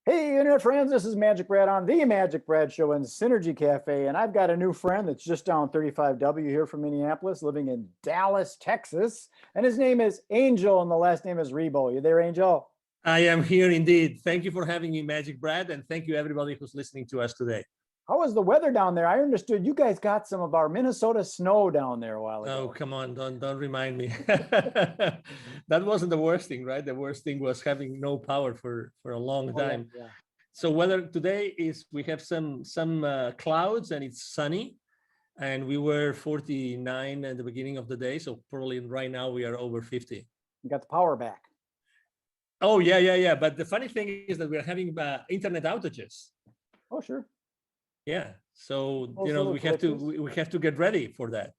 Hey, internet friends, this is Magic Brad on the Magic Brad Show in Synergy Cafe, and I've got a new friend that's just down 35W here from Minneapolis, living in Dallas, Texas, and his name is Angel, and the last name is Ribo. You there, Angel? I am here indeed. Thank you for having me, Magic Brad, and thank you everybody who's listening to us today. How was the weather down there? I understood you guys got some of our Minnesota snow down there a while ago. Oh, come on, don't remind me. That wasn't the worst thing, right? The worst thing was having no power for a long time. Yeah. So weather today is we have some clouds and it's sunny, and we were 49 at the beginning of the day. So probably right now we are over 50. You got the power back. Oh yeah. But the funny thing is that we're having internet outages. Oh sure. Yeah. So Also we have to get ready for that.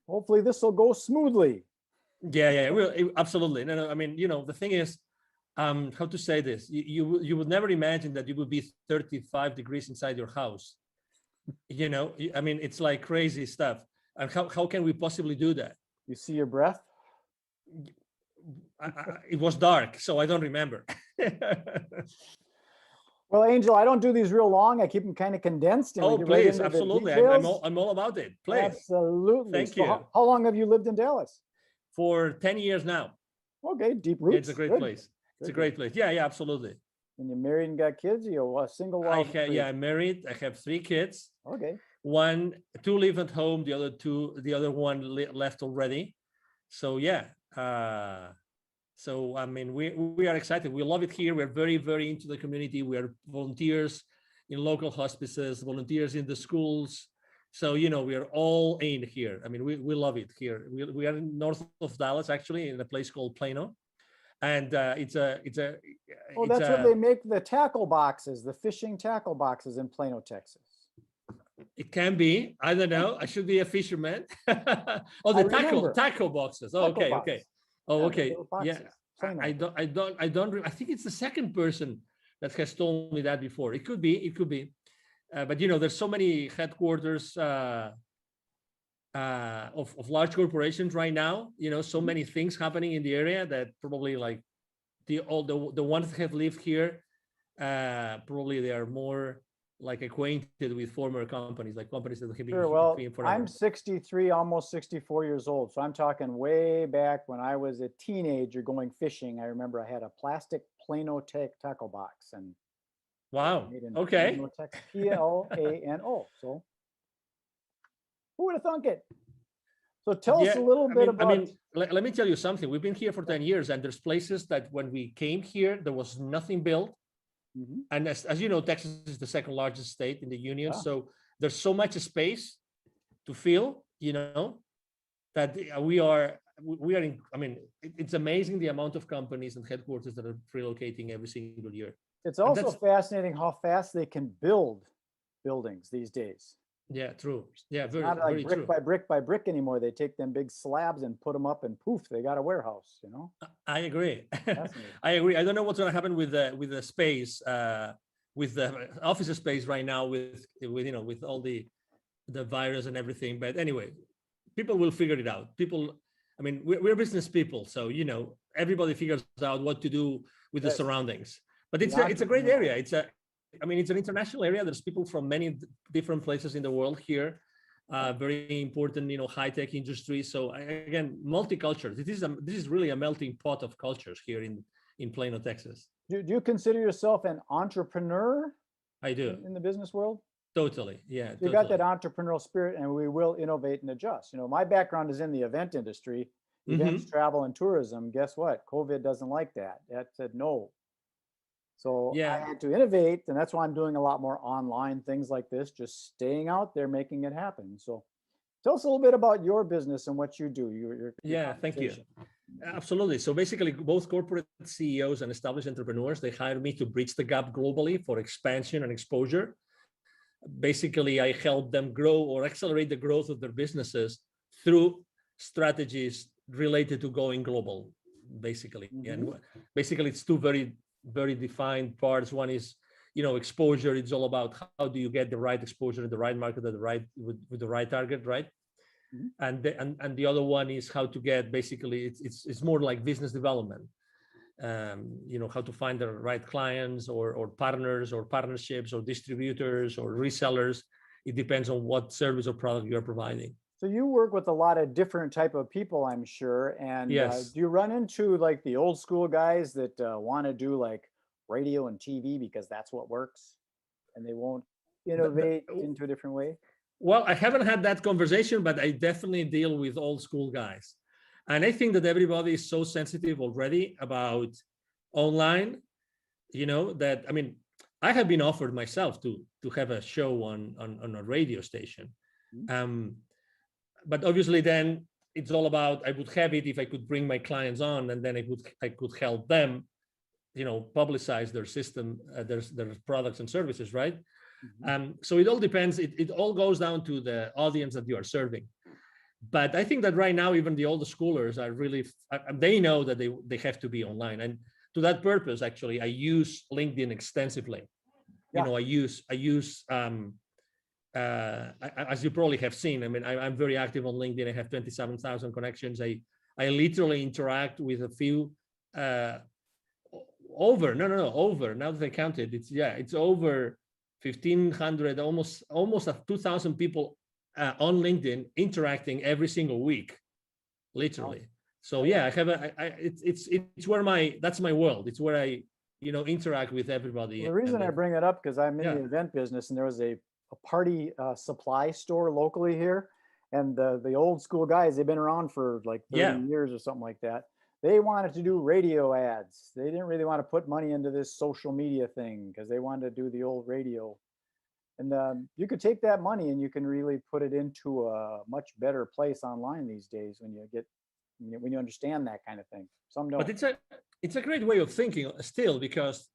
Hopefully this will go smoothly. Yeah. Absolutely. No. I mean, the thing is, how to say this? You would never imagine that you would be 35 degrees inside your house. I mean, it's like crazy stuff. And how can we possibly do that? You see your breath? It was dark, so I don't remember. Well, Angel, I don't do these real long. I keep them kind of condensed. And Oh, please, absolutely. I'm all about it. Please. Absolutely. Thank you. How long have you lived in Dallas? For 10 years now. Okay, deep roots. Yeah, it's a great place. It's a great place. Yeah, absolutely. And you're married and got kids? You're a single? I'm married. I have 3 kids. Okay. 2 live at home. The other one left already. So yeah. So I mean, we are excited. We love it here. We're very, very into the community. We are volunteers in local hospices, volunteers in the schools. So we are all in here. I mean, we love it here. We are north of Dallas, actually, in a place called Plano, and it's a. Oh, that's where they make the tackle boxes, the fishing tackle boxes in Plano, Texas. It can be. I don't know. I should be a fisherman. Oh, the tackle boxes. Oh, okay. Oh, okay. Yeah. I think it's the second person that has told me that before. It could be. But there's so many headquarters of large corporations right now. So many things happening in the area that probably like the ones that have lived here, probably they are more like acquainted with former companies, like companies that have been Sure. Well, forever. I'm 63, almost 64 years old. So I'm talking way back when I was a teenager going fishing. I remember I had a plastic Plano tackle box and wow. Okay. Plano. So who would have thunk it? So tell us a little bit about. I mean, let me tell you something. We've been here for 10 years, and there's places that when we came here, there was nothing built. Mm-hmm. And as you know, Texas is the second largest state in the union. Yeah. So there's so much space to fill, that we are in. I mean, it's amazing the amount of companies and headquarters that are relocating every single year. It's also fascinating how fast they can build buildings these days. Yeah, true. Yeah, it's not like brick by brick anymore. They take them big slabs and put them up, and poof, they got a warehouse. I agree. I agree. I don't know what's going to happen with the space, with the office space right now, with all the virus and everything. But anyway, people will figure it out. I mean, we're business people, so everybody figures out what to do with the surroundings. But it's a great area. It's an international area. There's people from many different places in the world here. Very important, high-tech industry. So again, multicultural. This is really a melting pot of cultures here in Plano, Texas. Do you consider yourself an entrepreneur? I do. In the business world? Totally. Yeah. You got that entrepreneurial spirit, and we will innovate and adjust. My background is in the event industry, events, travel, and tourism. Guess what? COVID doesn't like that. That said no. So yeah. I had to innovate, and that's why I'm doing a lot more online things like this, just staying out there, making it happen. So tell us a little bit about your business and what you do. Thank you. Absolutely. So basically, both corporate CEOs and established entrepreneurs, they hire me to bridge the gap globally for expansion and exposure. Basically, I help them grow or accelerate the growth of their businesses through strategies related to going global, basically. Mm-hmm. And basically, it's two very defined parts. One is, exposure. It's all about how do you get the right exposure in the right market at with the right target, right? Mm-hmm. And the other one is how to get, basically, it's more like business development. how to find the right clients or partners or partnerships or distributors or resellers. It depends on what service or product you're providing. So you work with a lot of different type of people, I'm sure. And Yes. Do you run into like the old school guys that want to do like radio and TV because that's what works, and they won't innovate into a different way? Well, I haven't had that conversation, but I definitely deal with old school guys. And I think that everybody is so sensitive already about online, that, I mean, I have been offered myself to have a show on a radio station. But obviously then it's all about, I would have it if I could bring my clients on, and then I could help them, publicize their system, their products and services, right? So it all depends. It all goes down to the audience that you are serving. But I think that right now, even the older schoolers are really, they know that they have to be online. And to that purpose, actually, I use LinkedIn extensively. Yeah. I use as you probably have seen, I mean, I'm very active on LinkedIn. I have 27,000 connections. I literally interact with a few over, now that I counted, it's over 1,500, almost 2,000 people on LinkedIn interacting every single week, literally. Wow. So yeah, I have it's where that's my world. It's where I interact with everybody. Well, the reason I bring it up because I'm in the event business, and there was a party supply store locally here, and the old school guys, they've been around for like 30 years or something like that. They wanted to do radio ads. They didn't really want to put money into this social media thing because they wanted to do the old radio. And you could take that money and you can really put it into a much better place online these days when you understand that kind of thing. Some don't. But it's a great way of thinking still, because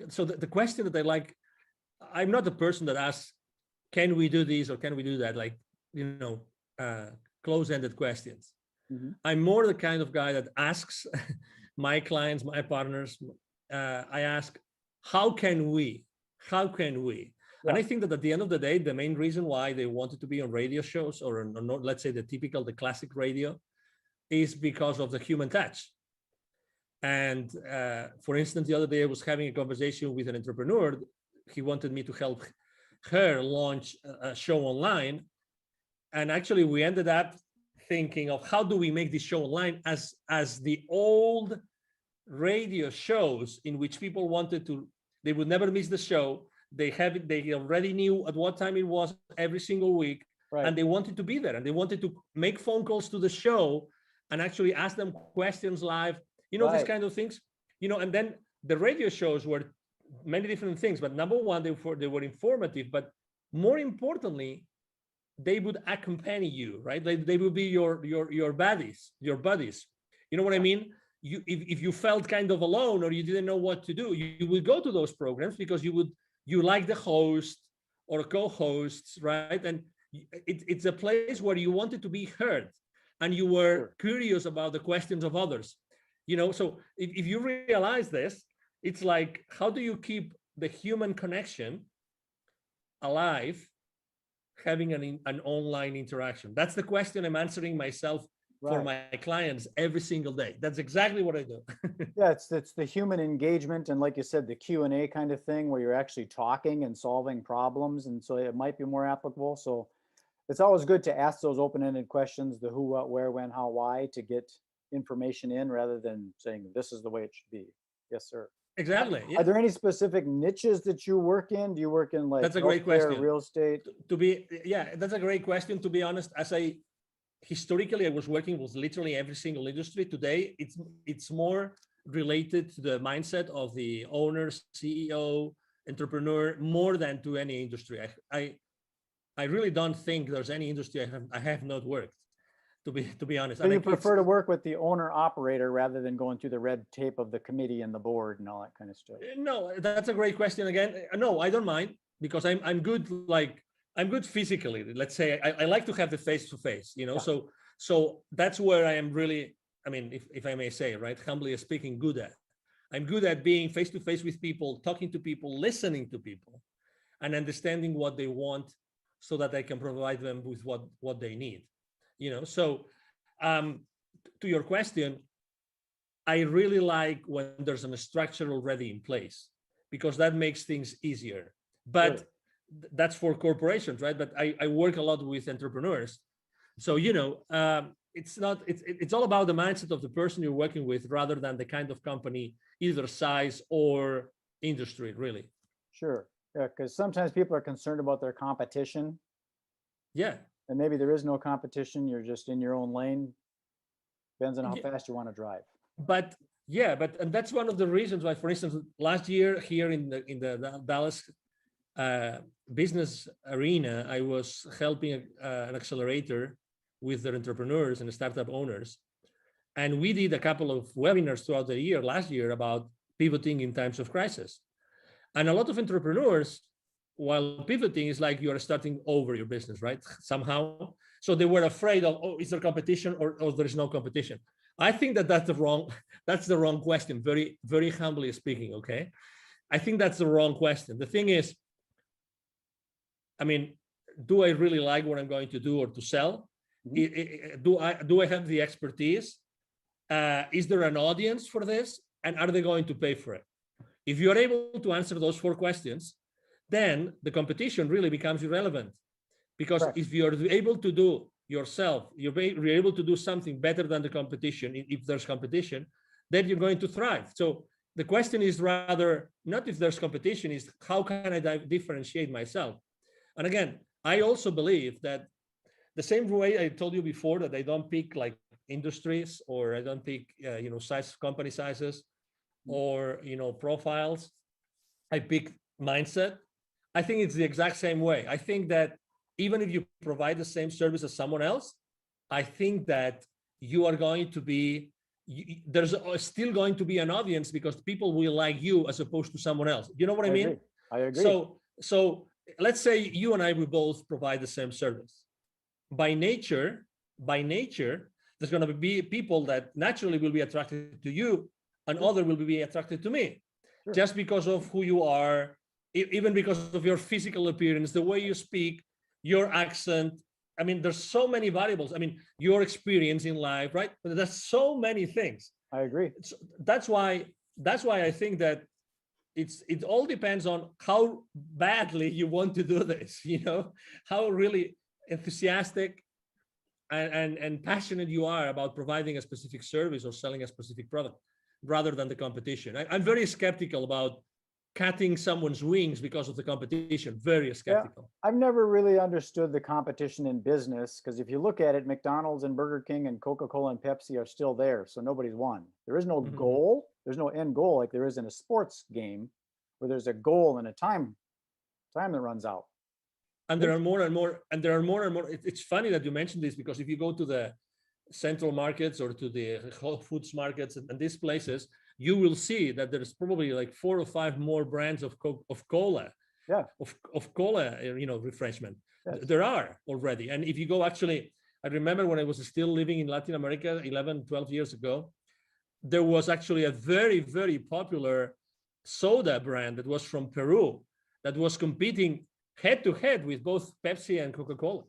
so the question that I like, I'm not the person that asks, can we do this or can we do that? Like, close-ended questions. I'm more the kind of guy that asks my clients, my partners, I ask, how can we? Yeah. And I think that at the end of the day, the main reason why they wanted to be on radio shows or let's say the classic radio, is because of the human touch. And for instance, the other day I was having a conversation with an entrepreneur. He wanted me to help her launch a show online. And actually we ended up thinking of how do we make this show online as the old radio shows in which people they would never miss the show. They already knew at what time it was every single week. Right. And they wanted to be there, and they wanted to make phone calls to the show and actually ask them questions live, these kind of things, and then the radio shows were many different things, but number one, they were informative, but more importantly, they would accompany you, right? They would be your buddies. You know what I mean? If you felt kind of alone or you didn't know what to do, you would go to those programs because you like the host or co-hosts, right? And it's a place where you wanted to be heard and you were curious about the questions of others. So if you realize this, it's like, how do you keep the human connection alive, having an online interaction? That's the question I'm answering myself for my clients every single day. That's exactly what I do. Yeah, it's the human engagement, and like you said, the Q&A kind of thing where you're actually talking and solving problems, and so it might be more applicable. So it's always good to ask those open-ended questions, the who, what, where, when, how, why, to get information in rather than saying this is the way it should be. Yes, sir. Exactly. Yeah. Are there any specific niches that you work in? Do you work in like that's a great question. Real estate? That's a great question. To be honest, historically, I was working with literally every single industry. Today, it's more related to the mindset of the owner, CEO, entrepreneur, more than to any industry. I really don't think there's any industry I have not worked. To be honest. So you prefer to work with the owner operator rather than going through the red tape of the committee and the board and all that kind of stuff? No, that's a great question again. No, I don't mind, because I'm good. I'm good physically. Let's say I like to have the face-to-face, Yeah. So that's where I am really, I mean, if I may say, right, humbly speaking, good at. I'm good at being face-to-face with people, talking to people, listening to people, and understanding what they want so that I can provide them with what they need. So to your question, I really like when there's a structure already in place, because that makes things easier. But that's for corporations, right? But I work a lot with entrepreneurs. So, it's all about the mindset of the person you're working with rather than the kind of company, either size or industry, really. Sure. Yeah, because sometimes people are concerned about their competition. Yeah. And maybe there is no competition. You're just in your own lane. Depends on how fast you want to drive. But and that's one of the reasons why, for instance, last year here in the Dallas business arena, I was helping an accelerator with their entrepreneurs and startup owners. And we did a couple of webinars throughout the year, last year, about pivoting in times of crisis. And a lot of entrepreneurs, while pivoting, is like you are starting over your business, right? Somehow. So they were afraid of, oh, is there competition or there is no competition? I think that's the wrong question, very, very humbly speaking, okay? I think that's the wrong question. The thing is, I mean, do I really like what I'm going to do or to sell? Mm-hmm. Do I have the expertise? Is there an audience for this? And are they going to pay for it? If you're able to answer those 4 questions, then the competition really becomes irrelevant. Because if you're able to do yourself, you're able to do something better than the competition, if there's competition, then you're going to thrive. So the question is rather not if there's competition, is how can I differentiate myself? And again, I also believe that the same way I told you before that I don't pick like industries, or I don't pick company sizes, or profiles. I pick mindset. I think it's the exact same way. I think that even if you provide the same service as someone else, I think that you are going to be, there's still going to be an audience, because people will like you as opposed to someone else. You know what I mean? I agree. So let's say you and I, we both provide the same service. By nature, there's going to be people that naturally will be attracted to you, and others will be attracted to me, just because of who you are, even because of your physical appearance, the way you speak, your accent. I mean, there's so many variables. I mean, your experience in life, right? But there's so many things. I agree. So that's why I think that it all depends on how badly you want to do this, how really enthusiastic and passionate you are about providing a specific service or selling a specific product, rather than the competition. I'm very skeptical about cutting someone's wings because of the competition. Very skeptical. Yeah, I've never really understood the competition in business, because if you look at it, McDonald's and Burger King and Coca-Cola and Pepsi are still there, so nobody's won. There is no goal. There's no end goal like there is in a sports game, where there's a goal and a time that runs out. And there are more and more. It's funny that you mentioned this, because if you go to the central markets or to the Whole Foods markets and these places, you will see that there's probably like 4 or 5 more brands of cola, of cola, refreshment. Yes. There are already. And if you go, actually, I remember when I was still living in Latin America 11, 12 years ago, there was actually a very, very popular soda brand that was from Peru that was competing head to head with both Pepsi and Coca-Cola.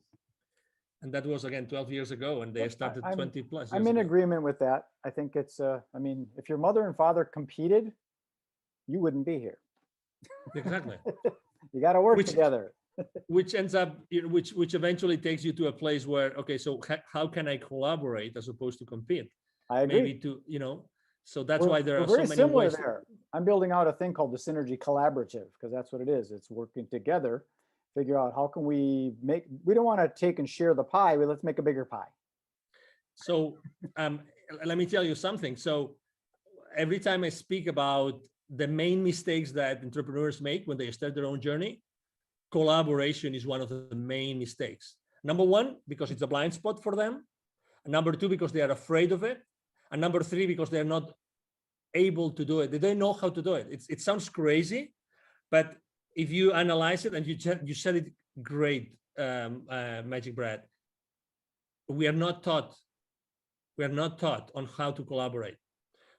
And that was, again, 12 years ago, and they started 20 plus years I'm in ago. agreement with that. I think it's, if your mother and father competed, you wouldn't be here. Exactly. You got to work together. Which ends up, which eventually takes you to a place where, okay, so how can I collaborate as opposed to compete? I agree. Maybe so that's why there are so many similar ways. There. I'm building out a thing called the Synergy Collaborative, because that's what it is. It's working together. Figure out how can we don't want to take and share the pie, but let's make a bigger pie. So let me tell you something. So every time I speak about the main mistakes that entrepreneurs make when they start their own journey, collaboration is one of the main mistakes. Number 1, because it's a blind spot for them. And number 2, because they are afraid of it. And number 3, because they're not able to do it. They don't know how to do it. It sounds crazy, but if you analyze it, and you said it great, MagicBrad, we are not taught on how to collaborate.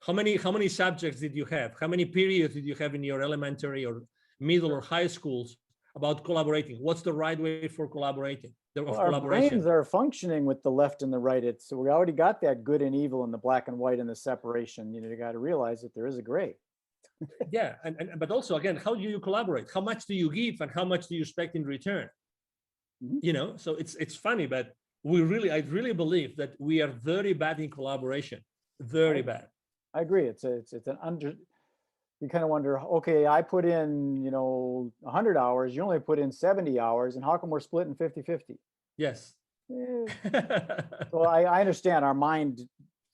How many subjects did you have? How many periods did you have in your elementary or middle or high schools about collaborating? What's the right way for collaborating? Well, our brains are functioning with the left and the right. So we already got that good and evil and the black and white and the separation. You got to realize that there is a gray. Yeah, but also again, how do you collaborate? How much do you give, and how much do you expect in return? So it's funny, but I really believe that we are very bad in collaboration. Very bad. I agree. It's an you kind of wonder, okay, I put in, 100 hours, you only put in 70 hours, and how come we're splitting 50-50? Yes. So I understand our mind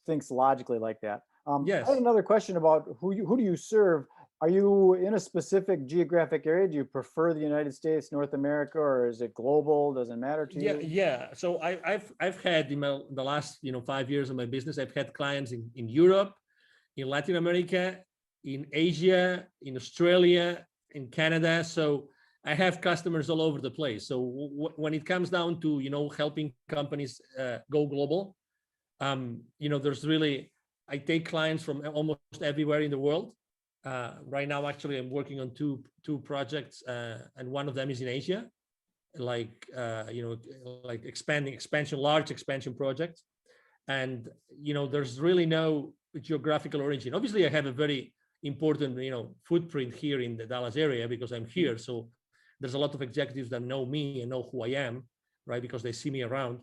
thinks logically like that. Yes. I had another question about who do you serve? Are you in a specific geographic area? Do you prefer the United States, North America, or is it global? Doesn't matter to you? Yeah. So I've had in the last 5 years of my business, I've had clients in Europe, in Latin America, in Asia, in Australia, in Canada. So I have customers all over the place. So when it comes down to helping companies go global, there's really, I take clients from almost everywhere in the world. Right now, actually, I'm working on two projects, and one of them is in Asia, like large expansion projects. And there's really no geographical origin. Obviously, I have a very important footprint here in the Dallas area because I'm here. So there's a lot of executives that know me and know who I am, right? Because they see me around.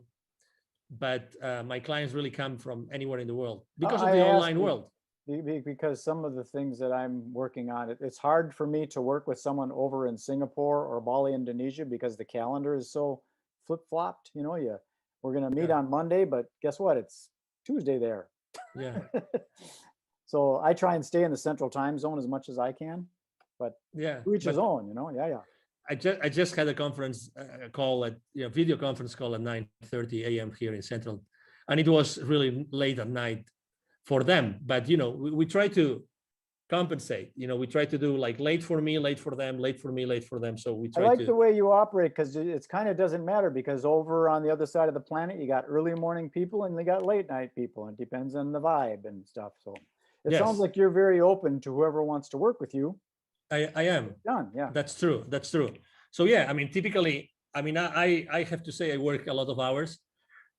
But my clients really come from anywhere in the world because of the online world. Because some of the things that I'm working on, it's hard for me to work with someone over in Singapore or Bali, Indonesia, because the calendar is so flip-flopped. We're going to meet on Monday, but guess what? It's Tuesday there. Yeah. So I try and stay in the central time zone as much as I can, but to each his own, Yeah. I just had a conference call video conference call at 9:30 a.m. here in Central, and it was really late at night for them. But we try to compensate. We try to do like late for me, late for them, late for me, late for them. So we try. I like the way you operate because it's kind of doesn't matter because over on the other side of the planet, you got early morning people and they got late night people. It depends on the vibe and stuff. So it sounds like you're very open to whoever wants to work with you. I am. Done. Yeah. That's true. So yeah, I mean, typically, I have to say I work a lot of hours.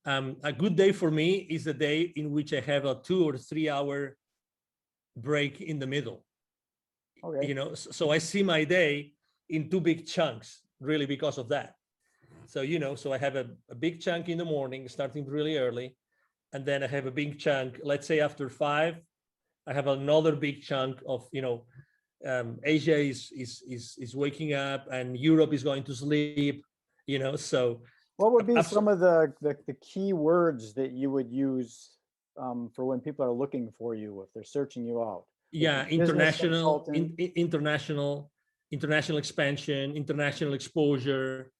A good day for me is the day in which I have a 2 or 3 hour break in the middle. Okay. So I see my day in 2 big chunks, really, because of that. So so I have a big chunk in the morning, starting really early, and then I have a big chunk. Let's say after 5, I have another big chunk of Asia is waking up and Europe is going to sleep. So what would be some of the key words that you would use for when people are looking for you if they're searching you out? Yeah, international expansion, international exposure.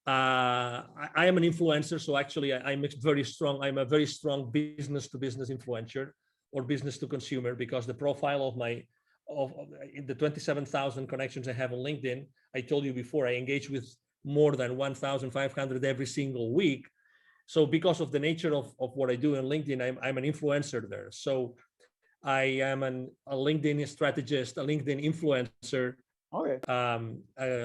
I am an influencer, so actually I'm a very strong business to business influencer or business to consumer, because the profile of the 27,000 connections I have on LinkedIn, I told you before, I engage with more than 1,500 every single week. So because of the nature of what I do on LinkedIn, I'm an influencer there. So I am a LinkedIn strategist, a LinkedIn influencer. Okay.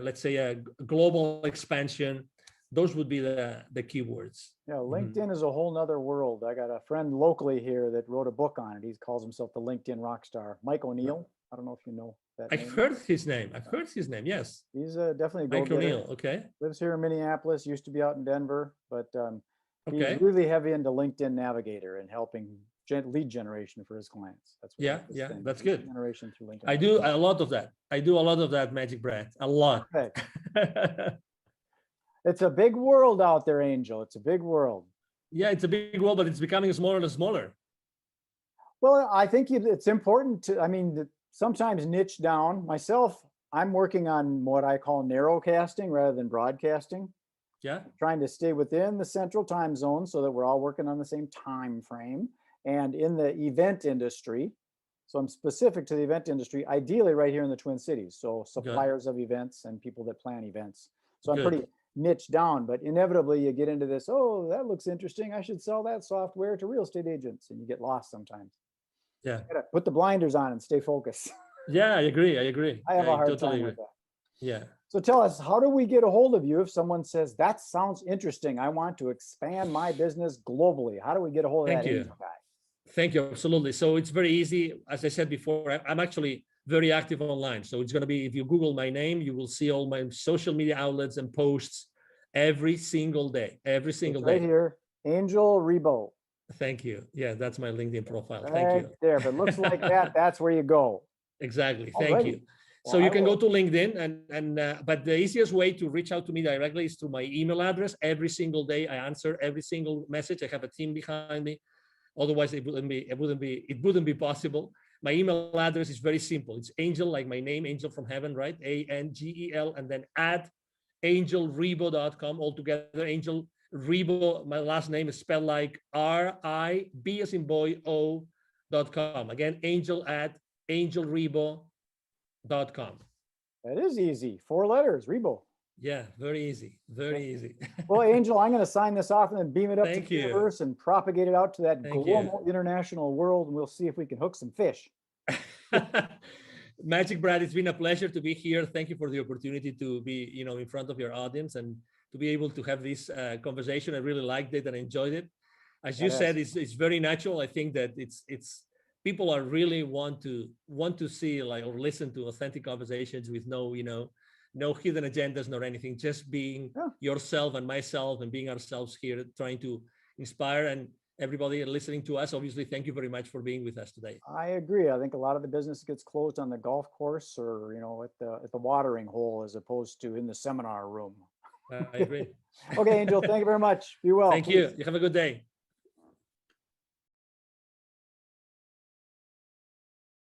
Let's say a global expansion. Those would be the keywords. Yeah, LinkedIn is a whole nother world. I got a friend locally here that wrote a book on it. He calls himself the LinkedIn rock star, Mike O'Neill. I don't know if you know that name. I've heard his name. Yes. He's definitely a Mike O'Neill. Okay. Lives here in Minneapolis, used to be out in Denver, but he's really heavy into LinkedIn Navigator and helping lead generation for his clients. That's what that's good. Generation through LinkedIn. I do a lot of that. MagicBrad, a lot. It's a big world out there, Angel. It's a big world. Yeah, it's a big world, but it's becoming smaller and smaller. Well, I think it's important to, sometimes niche down. Myself, I'm working on what I call narrowcasting rather than broadcasting. Yeah. Trying to stay within the central time zone so that we're all working on the same time frame. And in the event industry, so I'm specific to the event industry, ideally right here in the Twin Cities. So suppliers of events and people that plan events. So I'm pretty niche down, but inevitably you get into this, oh, that looks interesting, I should sell that software to real estate agents, and you get lost sometimes. Yeah. You gotta put the blinders on and stay focused. Yeah, I agree. I have a hard time with that. Yeah. So tell us, how do we get a hold of you if someone says, that sounds interesting, I want to expand my business globally? How do we get a hold of that angel guy? Thank you. Absolutely. So it's very easy. As I said before, I'm actually very active online. So it's going to be, if you Google my name, you will see all my social media outlets and posts every single day, every single day. Right here, Angel Ribo. Thank you. Yeah, that's my LinkedIn profile. Right Thank you. there. If it looks like that, that's where you go. Exactly. Thank you. So you can go to LinkedIn but the easiest way to reach out to me directly is through my email address. Every single day, I answer every single message. I have a team behind me. Otherwise, it wouldn't be possible. My email address is very simple. It's Angel, like my name, Angel from Heaven, right? ANGEL, and then at angelribo.com altogether. Angel Ribo, my last name is spelled like RIB as in boy O.com. Again, Angel at angelribo.com. That is easy. 4 letters, Ribo. Yeah, very easy. Very easy. Well, Angel, I'm going to sign this off and then beam it up to the you. universe and propagate it out to that Thank global you. international world. And we'll see if we can hook some fish. MagicBrad, it's been a pleasure to be here. Thank you for the opportunity to be, in front of your audience and to be able to have this conversation. I really liked it and enjoyed it. As you said, it's very natural. I think that it's people are really want to see or listen to authentic conversations with no hidden agendas nor anything, just being yourself and myself and being ourselves here, trying to inspire. And everybody listening to us, obviously, thank you very much for being with us today. I agree. I think a lot of the business gets closed on the golf course or, at the watering hole as opposed to in the seminar room. I agree. Okay, Angel, thank you very much. Be well. Thank you. You have a good day.